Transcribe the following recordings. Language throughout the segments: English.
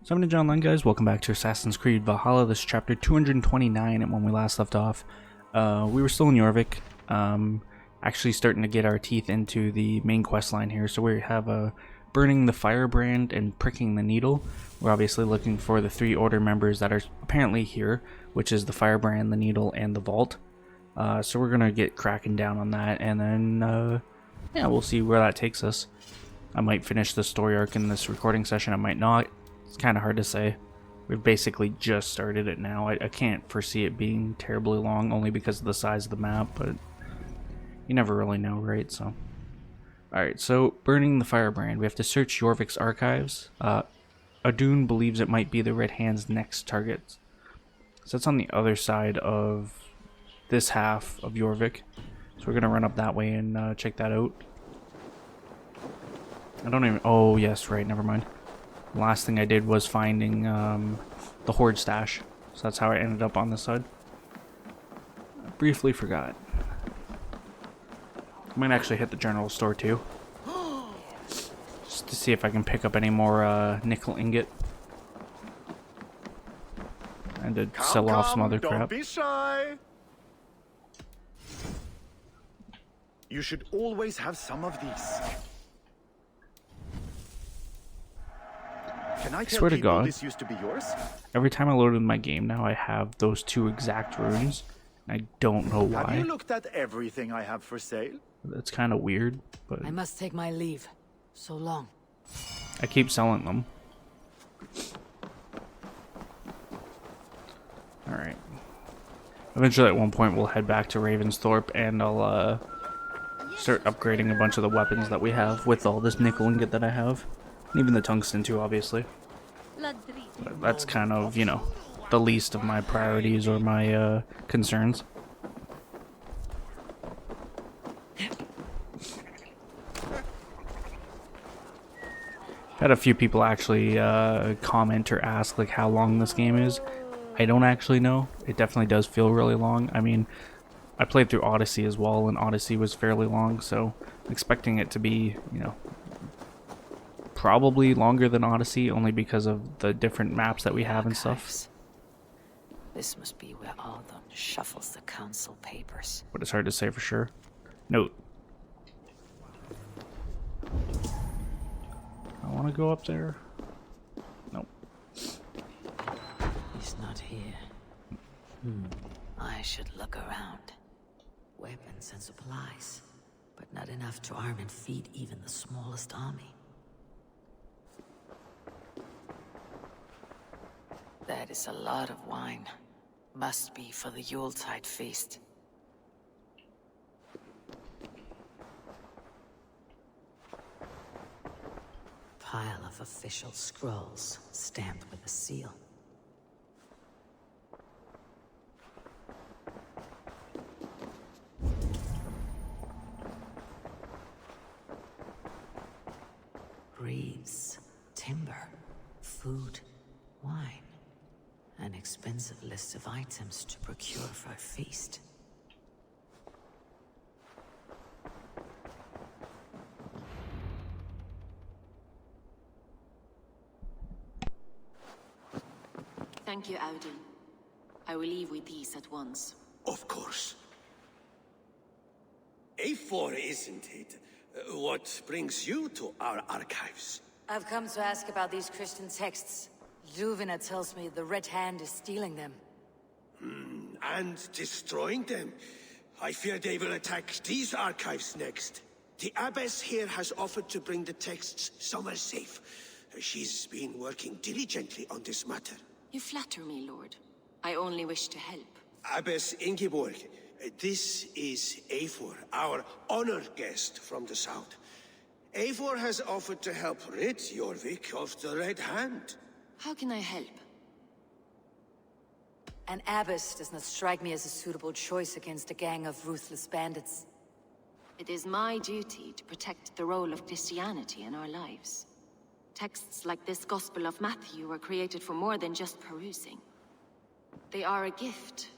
So I'm Ninja Online, guys. Welcome back to Assassin's Creed Valhalla. This is chapter 229, and when we last left off, we were still in Jorvik, actually starting to get our teeth into the main quest line here. So we have burning the Firebrand and pricking the needle. We're obviously looking for the three order members that are apparently here, which is the Firebrand, the needle, and the vault. So we're gonna get cracking down on that, and then yeah, we'll see where that takes us. I might finish the story arc in this recording session. I might not. It's kind of hard to say. We've basically just started it now. I can't foresee it being terribly long, only because of the size of the map, but you never really know, right? So, alright, so burning the Firebrand. We have to search Jorvik's archives. Adun believes it might be the Red Hand's next target. So it's on the other side of this half of Jorvik. So we're going to run up that way and check that out. I don't even... Oh, yes, right, never mind. Last thing I did was finding the Horde stash. So that's how I ended up on this side. I briefly forgot. I might actually hit the general store too. Just to see if I can pick up any more nickel ingot. And to sell off some other crap. Don't be shy. You should always have some of these. Can I tell Swear to people God, this used to be yours? every time I load in my game now, I have those two exact runes. I don't know Have why. you looked at everything I have for sale? It's kind of weird, but I must take my leave. So long. I keep selling them. Alright. Eventually at one point we'll head back to Ravensthorpe and I'll start upgrading a bunch of the weapons that we have with all this nickel ingot that I have. And even the tungsten too, obviously. But that's kind of, you know, the least of my priorities or my concerns. Had a few people actually comment or ask like how long this game is. I don't actually know. It definitely does feel really long. I mean, I played through Odyssey as well, and Odyssey was fairly long, so I'm expecting it to be, you know, probably longer than Odyssey, only because of the different maps that we have and stuff. This must be where Aldon shuffles the council papers. But it's hard to say for sure. Note. I want to go up there. Nope. He's not here. I should look around. Weapons and supplies, but not enough to arm and feed even the smallest army. That is a lot of wine. Must be for the Yuletide feast. Pile of official scrolls, stamped with a seal. Reeds, timber, food, wine. An expensive list of items to procure for a feast. Thank you, Audun. I will leave with these at once. Of course. A4, isn't it? What brings you to our archives? I've come to ask about these Christian texts. Juvena tells me the Red Hand is stealing them. And destroying them. I fear they will attack these archives next. The abbess here has offered to bring the texts somewhere safe. She's been working diligently on this matter. You flatter me, Lord. I only wish to help. Abbess Ingeborg, this is Eivor, our honored guest from the south. Eivor has offered to help rid Jorvik of the Red Hand. How can I help? An abbess does not strike me as a suitable choice against a gang of ruthless bandits. It is my duty to protect the role of Christianity in our lives. Texts like this Gospel of Matthew were created for more than just perusing. They are a gift.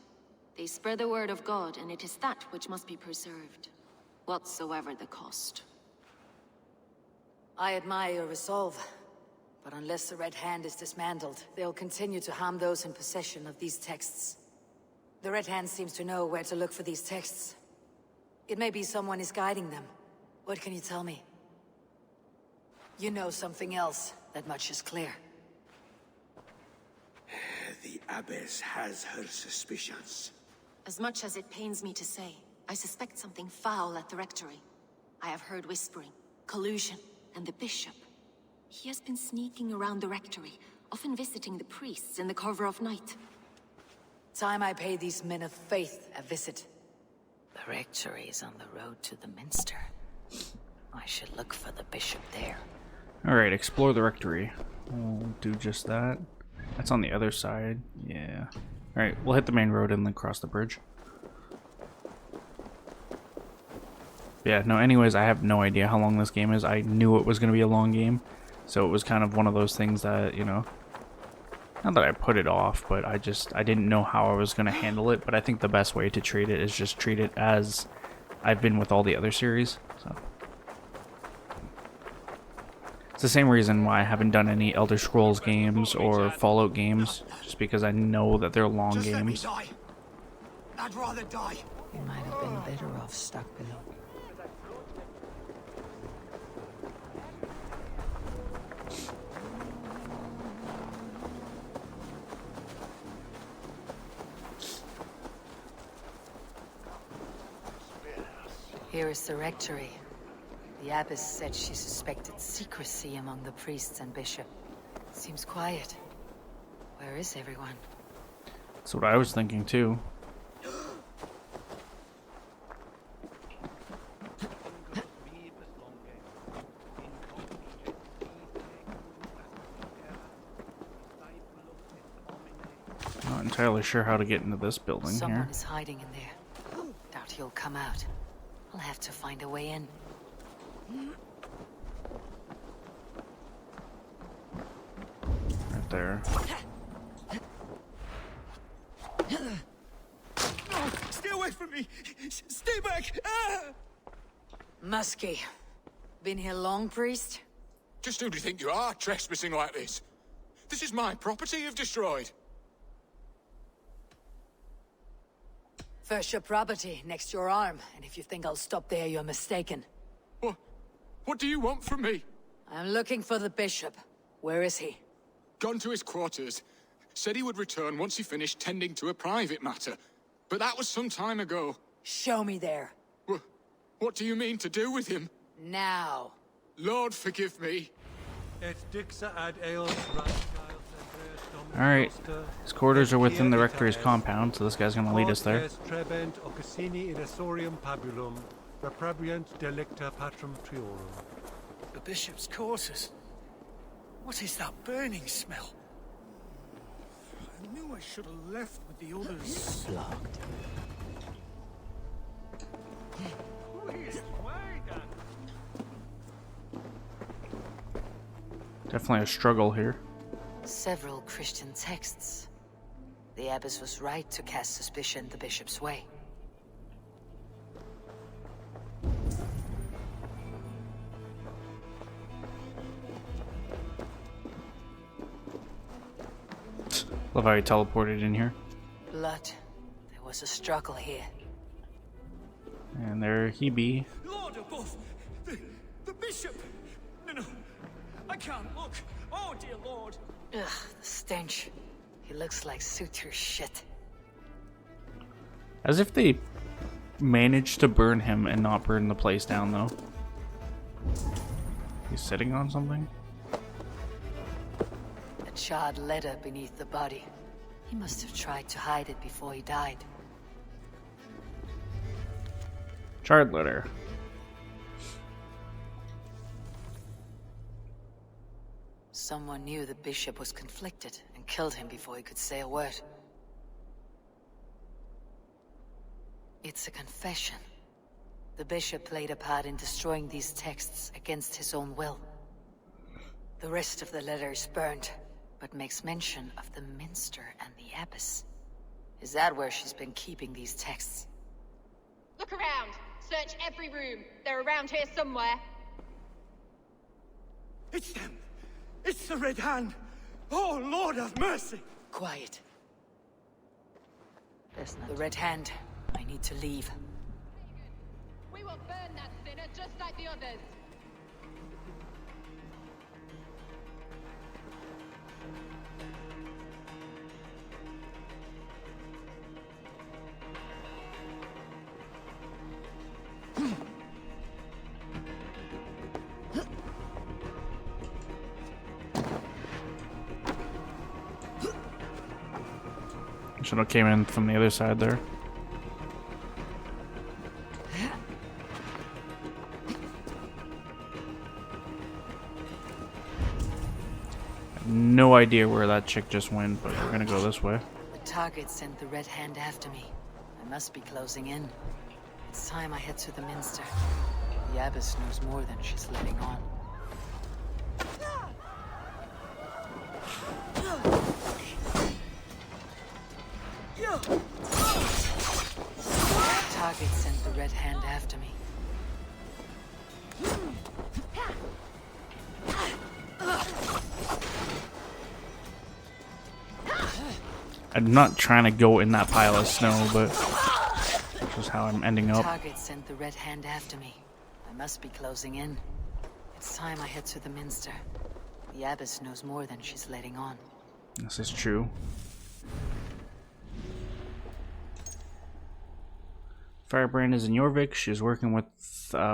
They spread the word of God, and it is that which must be preserved, whatsoever the cost. I admire your resolve. But unless the Red Hand is dismantled, they'll continue to harm those in possession of these texts. The Red Hand seems to know where to look for these texts. It may be someone is guiding them. What can you tell me? You know something else. That much is clear. The Abbess has her suspicions. As much as it pains me to say, I suspect something foul at the Rectory. I have heard whispering, collusion, and the Bishop. He has been sneaking around the Rectory, often visiting the priests in the cover of night. Time I pay these men of faith a visit. The Rectory is on the road to the Minster. I should look for the Bishop there. Alright, explore the Rectory. We'll do just that. That's on the other side. Yeah. Alright, we'll hit the main road and then cross the bridge. Yeah, no, anyways, I have no idea how long this game is. I knew it was going to be a long game. So it was kind of one of those things that, you know, not that I put it off, but I didn't know how I was going to handle it. But I think the best way to treat it is just treat it as I've been with all the other series. So it's the same reason why I haven't done any Elder Scrolls games or Fallout games, just because I know that they're long Just let me games. die. I'd rather die. You might have been better off stuck below. Here is the Rectory. The Abbess said she suspected secrecy among the priests and bishop. Seems quiet. Where is everyone? That's what I was thinking too. Not entirely sure how to get into this building Someone here. is hiding in there. Doubt he'll come out. I'll have to find a way in. Right there. Stay away from me! Stay back! Ah! Muskie. Been here long, priest? Just who do you think you are, trespassing like this? This is my property you've destroyed. First your property, next your arm. And if you think I'll stop there, you're mistaken. What do you want from me? I'm looking for the bishop. Where is he? Gone to his quarters. Said he would return once he finished tending to a private matter. But that was some time ago. Show me there. What do you mean to do with him? Now. Lord, forgive me. Alright, his quarters are within the Rectory's compound, so this guy's gonna lead us there. The bishop's quarters. What is that burning smell? I knew I should have left with the others. Locked. Definitely a struggle here. Several Christian texts. The abbess was right to cast suspicion the bishop's way. Love how he teleported in here. Blood. There was a struggle here. And there he be. Lord above! The bishop! No, I can't look. Oh, dear Lord. Ugh, the stench. He looks like suture shit. As if they managed to burn him and not burn the place down, though. He's sitting on something? A charred letter beneath the body. He must have tried to hide it before he died. Charred letter. Someone knew the bishop was conflicted and killed him before he could say a word. It's a confession. The bishop played a part in destroying these texts against his own will. The rest of the letter is burned, but makes mention of the Minster and the Abbess. Is that where she's been keeping these texts? Look around. Search every room. They're around here somewhere. It's them! It's the Red Hand! Oh, Lord have mercy! Quiet. There's not the Red Hand. I need to leave. We will burn that sinner just like the others. Should have came in from the other side there. No idea where that chick just went, but we're gonna go this way. The target sent the Red Hand after me. I must be closing in. It's time I head to the Minster. The Abbess knows more than she's letting on. The target sent the Red Hand after me. I'm not trying to go in that pile of snow, but that's just how I'm ending up. Target sent the Red Hand after me. I must be closing in. It's time I head to the Minster. The Abbess knows more than she's letting on. This is true. Firebrand is in Jorvik. She's working with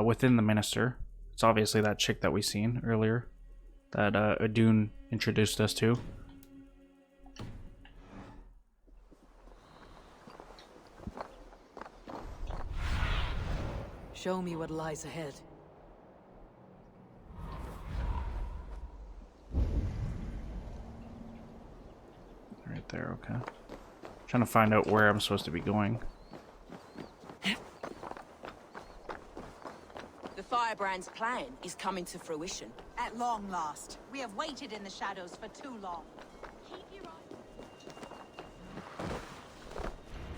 within the Minister. It's obviously that chick that we seen earlier, that Adun introduced us to. Show me what lies ahead. Right there, okay. Trying to find out where I'm supposed to be going. The Firebrand's plan is coming to fruition. At long last. We have waited in the shadows for too long.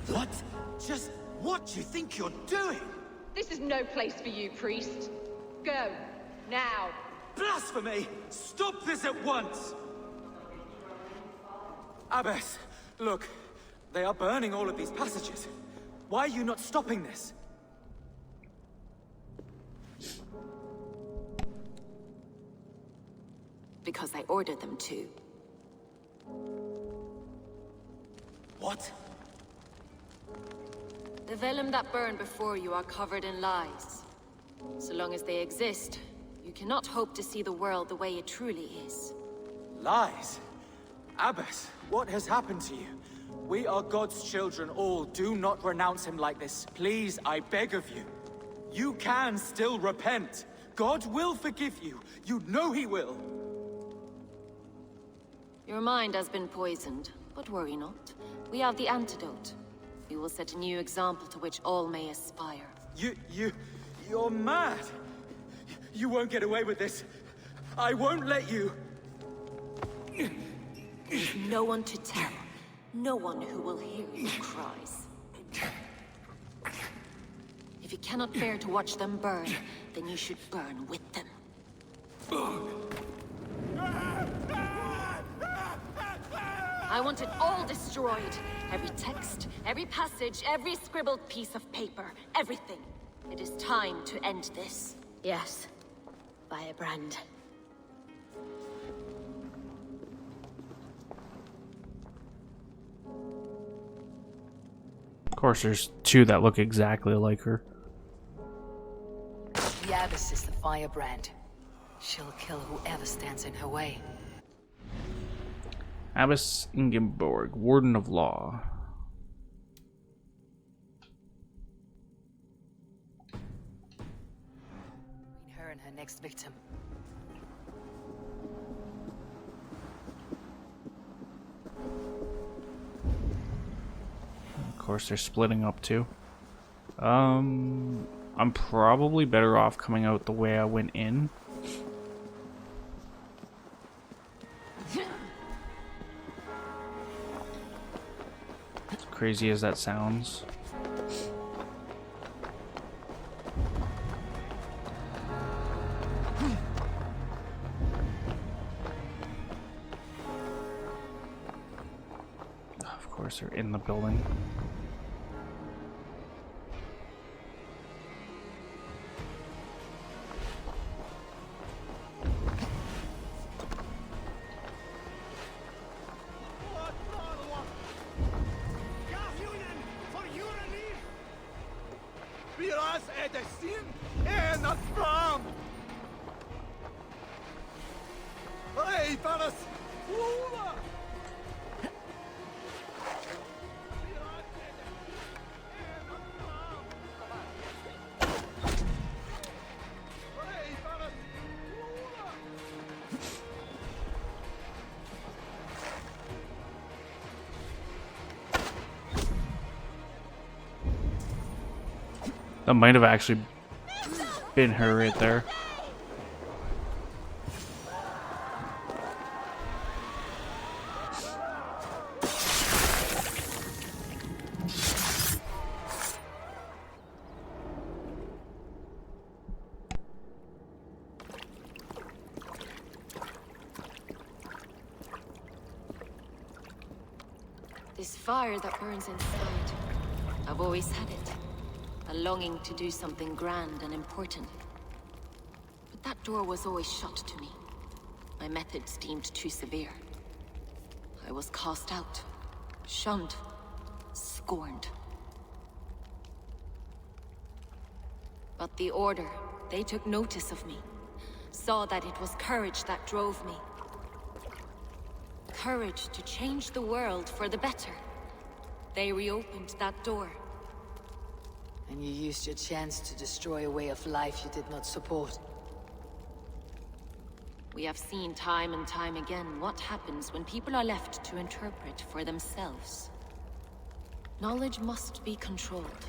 What? Just what do you think you're doing? This is no place for you, priest. Go. Now. Blasphemy! Stop this at once! Abbess, look. They are burning all of these passages. Why are you not stopping this? Because I ordered them to. What? The vellum that burned before you are covered in lies. So long as they exist, you cannot hope to see the world the way it truly is. Lies? Abbess, what has happened to you? We are God's children all. Do not renounce him like this. Please, I beg of you. You can still repent. God will forgive you. You know he will. Your mind has been poisoned, but worry not. We have the antidote. We will set a new example to which all may aspire. You're mad. You won't get away with this. I won't let you. There's no one to tell. No one who will hear your cries. If you cannot bear to watch them burn, then you should burn with them. I want it all destroyed. Every text, every passage, every scribbled piece of paper, everything. It is time to end this. Yes, Firebrand. Of course, there's two that look exactly like her. The Abbess is the Firebrand. She'll kill whoever stands in her way. Abbess Ingeborg, Warden of Law. Between her and her next victim. Of course, they're splitting up too. I'm probably better off coming out the way I went in. As crazy as that sounds. course, they're in the building. That might have actually been her right there. This fire that burns inside, I've always had it. A longing to do something grand and important. But that door was always shut to me. My methods deemed too severe. I was cast out, shunned, scorned. But the Order, they took notice of me. Saw that it was courage that drove me. Courage to change the world for the better. They reopened that door. And you used your chance to destroy a way of life you did not support. We have seen time and time again what happens when people are left to interpret for themselves. Knowledge must be controlled.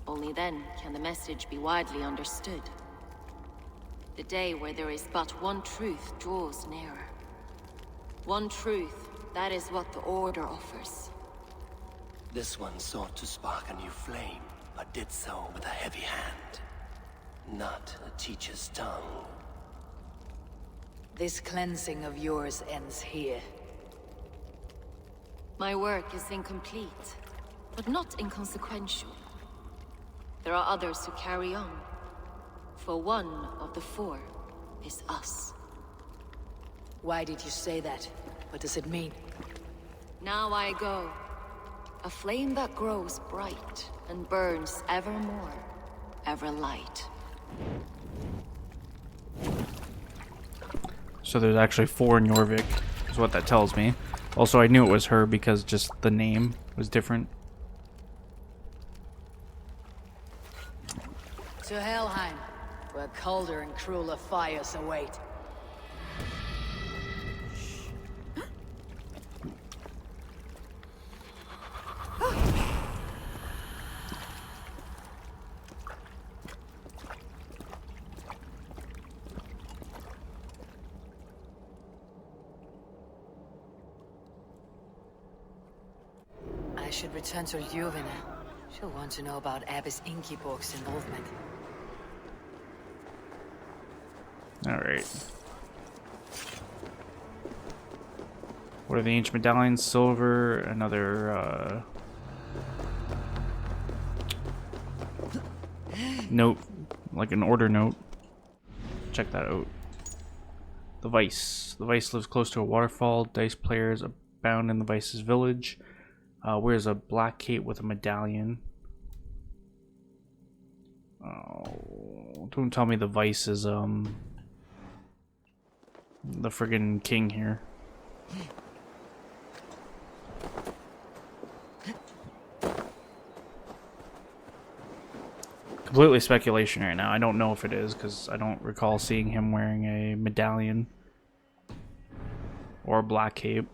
Only then can the message be widely understood. The day where there is but one truth draws nearer. One truth, that is what the Order offers. This one sought to spark a new flame, but did so with a heavy hand, not a teacher's tongue. This cleansing of yours ends here. My work is incomplete, but not inconsequential. There are others who carry on. For one of the four is us. Why did you say that? What does it mean? Now I go. A flame that grows bright and burns ever more, ever light. So there's actually 4 in Jorvik, is what that tells me. Also, I knew it was her because just the name was different. To Helheim, where colder and crueler fires await. I should return to Ljuvina. She'll want to know about Abbess Ingeborg's involvement. Alright. What are the ancient medallions? Silver, another note, like an order note. Check that out. The Vice. The Vice lives close to a waterfall. Dice players abound in the Vice's village. Wears a black cape with a medallion. Oh, don't tell me the Vice is the friggin' king here. Completely speculation right now. I don't know if it is because I don't recall seeing him wearing a medallion or a black cape.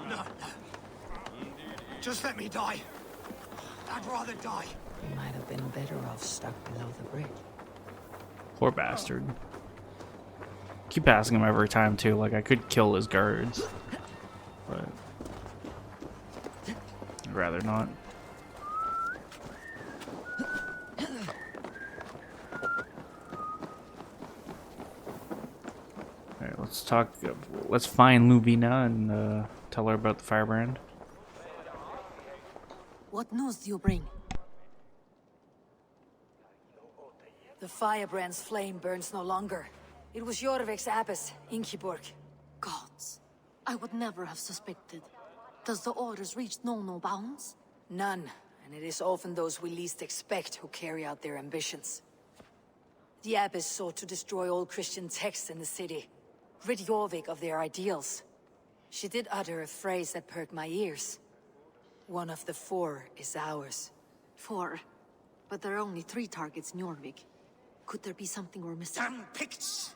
No. Just let me die. I'd rather die. You might have been better off stuck below the bridge. Poor bastard. Keep passing him every time too. Like, I could kill his guards, but I'd rather not. Alright, let's talk. Let's find Luvina and tell her about the Firebrand. What news do you bring? The Firebrand's flame burns no longer. It was Jorvik's abbess, Ingeborg. Gods, I would never have suspected. Does the orders reach no bounds? None, and it is often those we least expect who carry out their ambitions. The abbess sought to destroy all Christian texts in the city, rid Jorvik of their ideals. She did utter a phrase that perked my ears. One of the 4 is ours. 4? But there are only 3 targets in Jorvik. Could there be something we're missing? Damn Picts!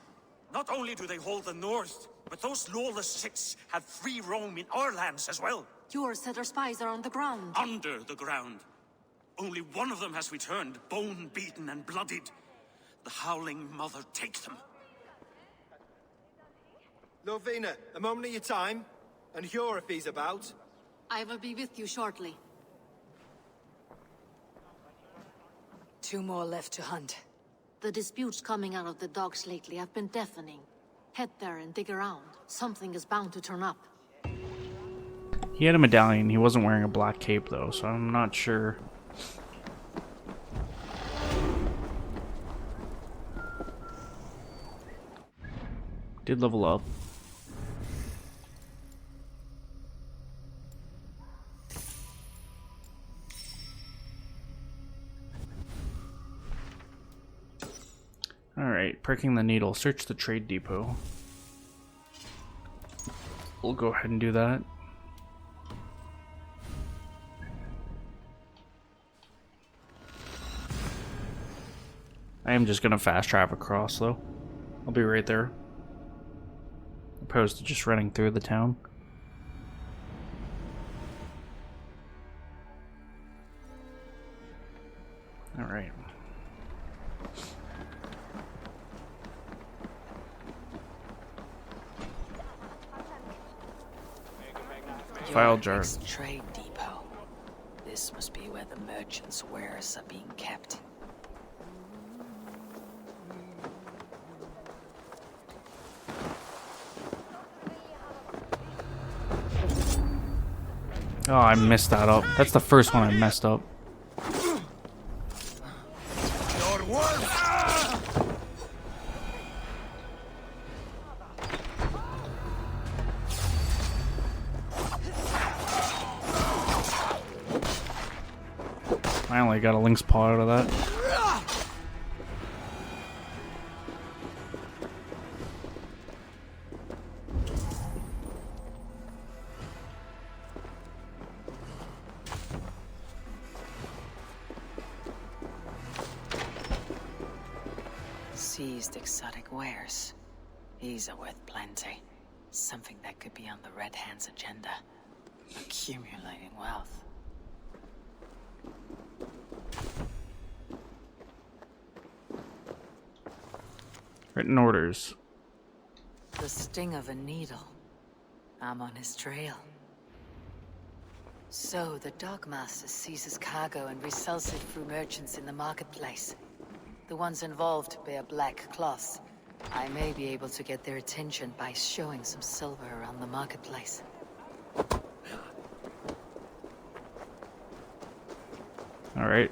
Not only do they hold the north, but those lawless Six have free roam in our lands as well. Yours said our spies are on the ground. Under the ground. Only one of them has returned, bone-beaten and bloodied. The Howling Mother takes them. Lovina, a moment of your time. And Hjor if he's about. I will be with you shortly. 2 more left to hunt. The disputes coming out of the docks lately have been deafening. Head there and dig around. Something is bound to turn up. He had a medallion. He wasn't wearing a black cape though, so I'm not sure. Did level up. Alright, pricking the needle. Search the trade depot. We'll go ahead and do that. I am just gonna fast travel across though. I'll be right there. Opposed to just running through the town. Alright. File jar. Trade depot. This must be where the merchants' wares are being kept. Oh, I messed that up. That's the first one I messed up. I only got a lynx paw out of that. Seized exotic wares. These are worth plenty. Something that could be on the Red Hand's agenda. Accumulating wealth. Written orders. The sting of a needle. I'm on his trail. So, the Dogmaster seizes cargo and resells it through merchants in the marketplace. The ones involved bear black cloths. I may be able to get their attention by showing some silver around the marketplace. Alright.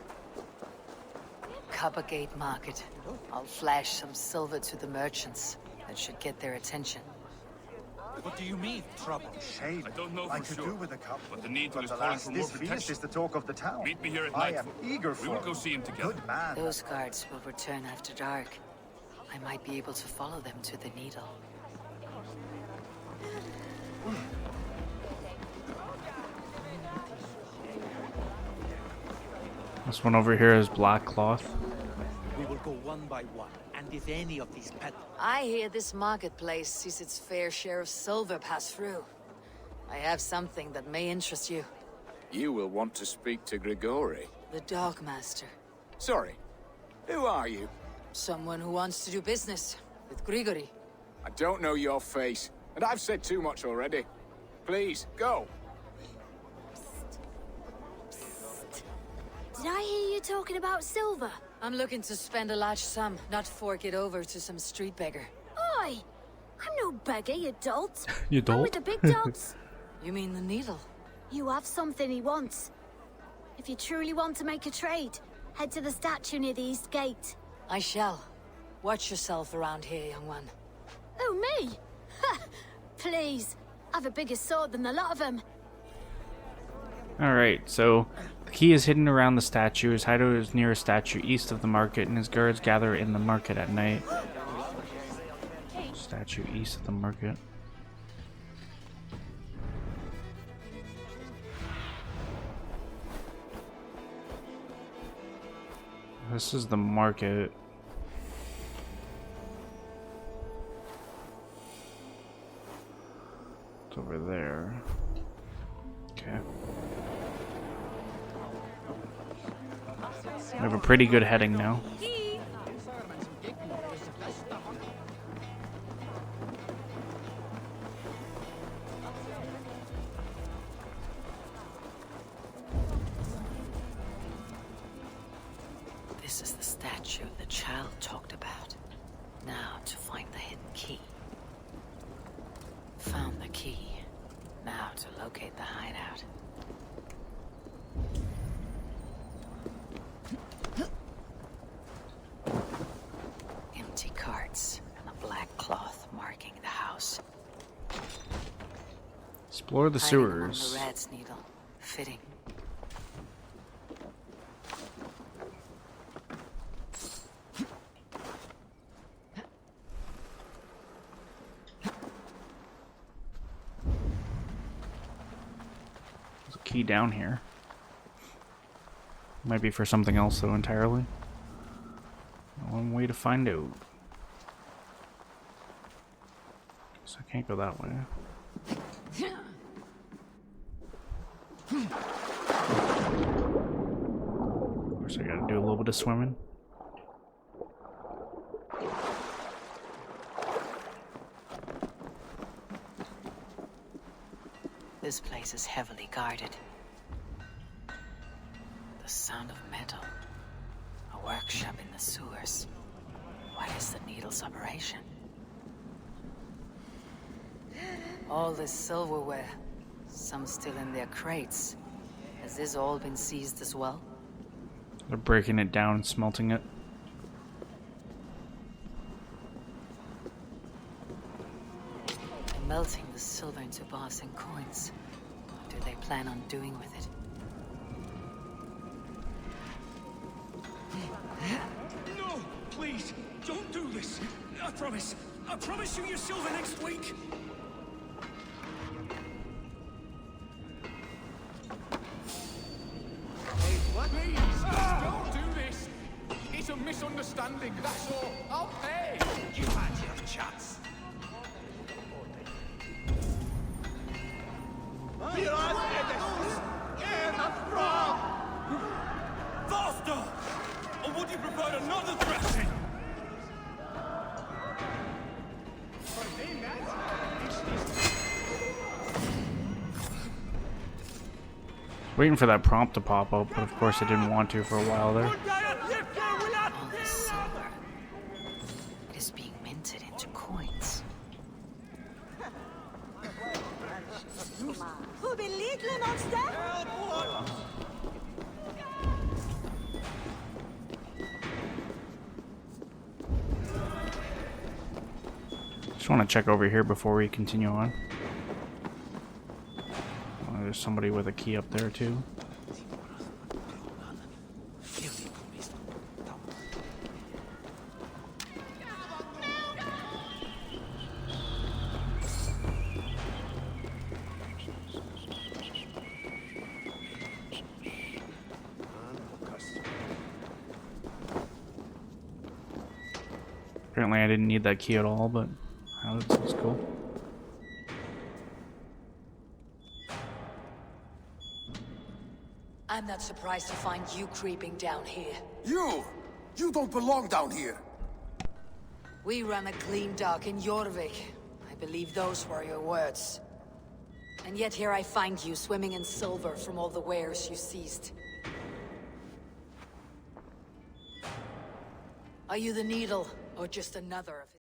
Coppergate Market. I'll flash some silver to the merchants. That should get their attention. What do you mean, trouble? Shame. I don't know I for could sure, do with a cup, but the needle is calling alas, for more this feast protection. is the talk of the town. Meet me here at I nightfall. am eager for We will it. go see him together. Good man. Those guards will return after dark. I might be able to follow them to the needle. This one over here is black cloth. We will go one by one, and if any of these pet... I hear this marketplace sees its fair share of silver pass through. I have something that may interest you. You will want to speak to Grigori. The Dogmaster. Sorry, who are you? Someone who wants to do business with Grigori. I don't know your face, and I've said too much already. Please, go. Did I hear you talking about silver? I'm looking to spend a large sum, not fork it over to some street beggar. Oi! I'm no beggar, you dolt. You I'm dolt? with the big dogs. You mean the needle? You have something he wants. If you truly want to make a trade, head to the statue near the east gate. I shall. Watch yourself around here, young one. Oh, me? Ha! Please. I've a bigger sword than the lot of them. Alright, so the key is hidden around the statue. His hideout is near a statue east of the market, and his guards gather in the market at night. Statue east of the market. This is the market. It's over there. Okay. We have a pretty good heading now. This is the statue the child talked about. Now to find the hidden key. Found the key. Now to locate the hideout. Empty carts and a black cloth marking the house. Explore the Hiding among sewers. the rat's needle. Fitting. There's a key down here. Might be for something else though entirely. One way to find out. So I can't go that way. Of course I gotta do a little bit of swimming. This place is heavily guarded. The sound of metal. A workshop in the sewers. What is the needle's operation? All this silverware. Some still in their crates. Has this all been seized as well? They're breaking it down and smelting it. They're melting the silver into bars and coins. What do they plan on doing with it? No! Please! Don't do this! I promise! I promise you your silver next week! Please, don't do this. It's a misunderstanding, that's all. I'll pay. You had your chance. Faster! Or would you prefer another dressing? Waiting for that prompt to pop up, but of course it didn't want to for a while there. All this silver. It is being minted into coins. Who be little monster? Just want to check over here before we continue on. Oh, there's somebody with a key up there too. Apparently I didn't need that key at all, but that's cool. I'm not surprised to find you creeping down here. You! You don't belong down here! We run a clean dock in Jorvik. I believe those were your words. And yet here I find you swimming in silver from all the wares you seized. Are you the Needle, or just another of his...